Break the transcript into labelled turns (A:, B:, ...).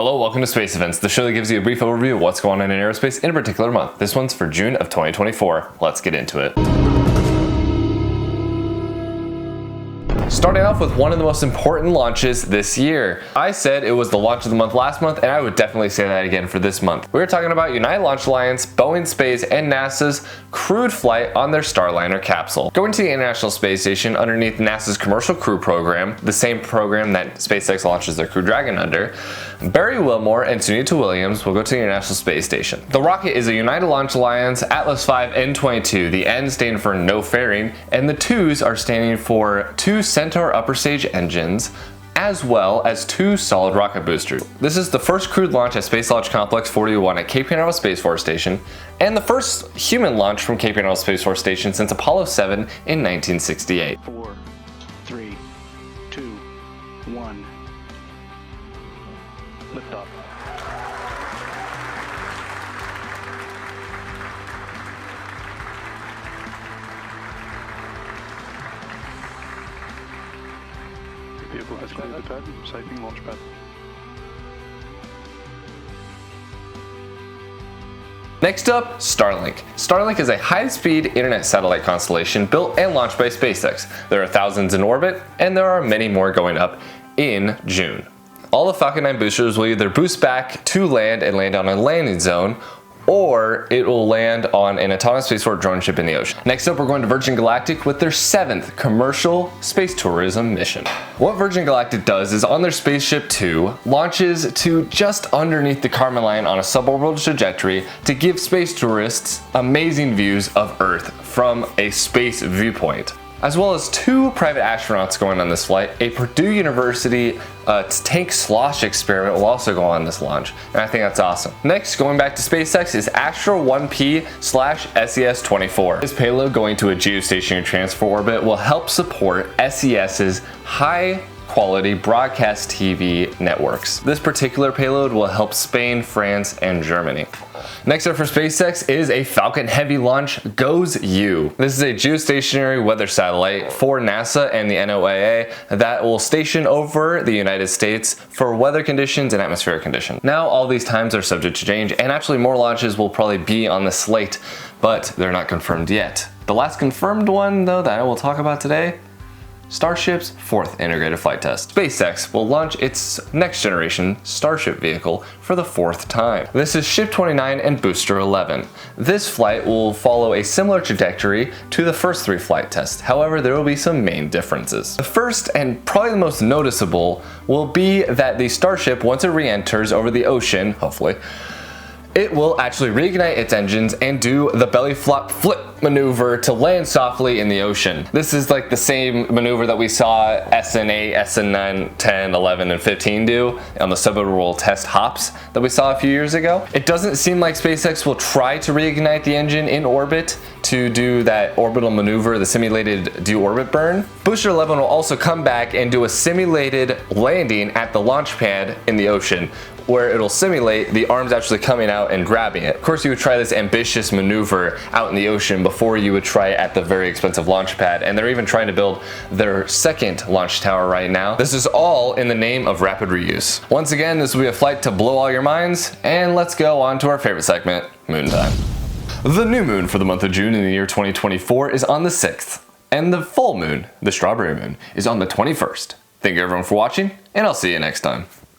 A: Hello, welcome to Space Events, the show that gives you a brief overview of what's going on in aerospace in a particular month. This one's for June of 2024. Let's get into it. Starting off with one of the most important launches this year. I said it was the launch of the month last month, and I would definitely say that again for this month. We're talking about United Launch Alliance, Boeing Space, and NASA's crewed flight on their Starliner capsule. Going to the International Space Station underneath NASA's Commercial Crew Program, the same program that SpaceX launches their Crew Dragon under, Barry Wilmore and Sunita Williams will go to the International Space Station. The rocket is a United Launch Alliance Atlas V N22, the N standing for no fairing, and the 2s are standing for 2 Centaur upper stage engines, as well as 2 solid rocket boosters. This is the first crewed launch at Space Launch Complex 41 at Cape Canaveral Space Force Station, and the first human launch from Cape Canaveral Space Force Station since Apollo 7 in 1968.
B: 4, 3, 2, 1. Liftoff. Vehicle has cleared the pad, sighting launch pad.
A: Next up, Starlink. Starlink is a high-speed internet satellite constellation built and launched by SpaceX. There are thousands in orbit, and there are many more going up in June. All the Falcon 9 boosters will either boost back to land and land on a landing zone, or it will land on an autonomous spaceport drone ship in the ocean. Next up, we're going to Virgin Galactic with their 7th commercial space tourism mission. What Virgin Galactic does is on their Spaceship 2, launches to just underneath the Kármán line on a suborbital trajectory to give space tourists amazing views of Earth from a space viewpoint. As well as 2 private astronauts going on this flight. A Purdue University tank slosh experiment will also go on this launch, and I think that's awesome. Next, going back to SpaceX, is Astra 1P/SES-24. This payload going to a geostationary transfer orbit will help support SES's high quality broadcast TV networks. This particular payload will help Spain, France, and Germany. Next up for SpaceX is a Falcon Heavy launch GOES-U. This is a geostationary weather satellite for NASA and the NOAA that will station over the United States for weather conditions and atmospheric conditions. Now all these times are subject to change, and actually more launches will probably be on the slate, but they're not confirmed yet. The last confirmed one though that I will talk about today, Starship's 4th integrated flight test. SpaceX will launch its next generation Starship vehicle for the 4th time. This is Ship 29 and Booster 11. This flight will follow a similar trajectory to the first 3 flight tests. However, there will be some main differences. The first and probably the most noticeable will be that the Starship, once it re-enters over the ocean, hopefully, it will actually reignite its engines and do the belly flop flip maneuver to land softly in the ocean. This is like the same maneuver that we saw SN8, SN9, 10, 11, and 15 do on the suborbital test hops that we saw a few years ago. It doesn't seem like SpaceX will try to reignite the engine in orbit to do that orbital maneuver, the simulated deorbit burn. Booster 11 will also come back and do a simulated landing at the launch pad in the ocean, where it'll simulate the arms actually coming out and grabbing it. Of course, you would try this ambitious maneuver out in the ocean before you would try it at the very expensive launch pad, and they're even trying to build their 2nd launch tower right now. This is all in the name of rapid reuse. Once again, this will be a flight to blow all your minds, and let's go on to our favorite segment, Moon Time. The new moon for the month of June in the year 2024 is on the 6th, and the full moon, the strawberry moon, is on the 21st. Thank you everyone for watching, and I'll see you next time.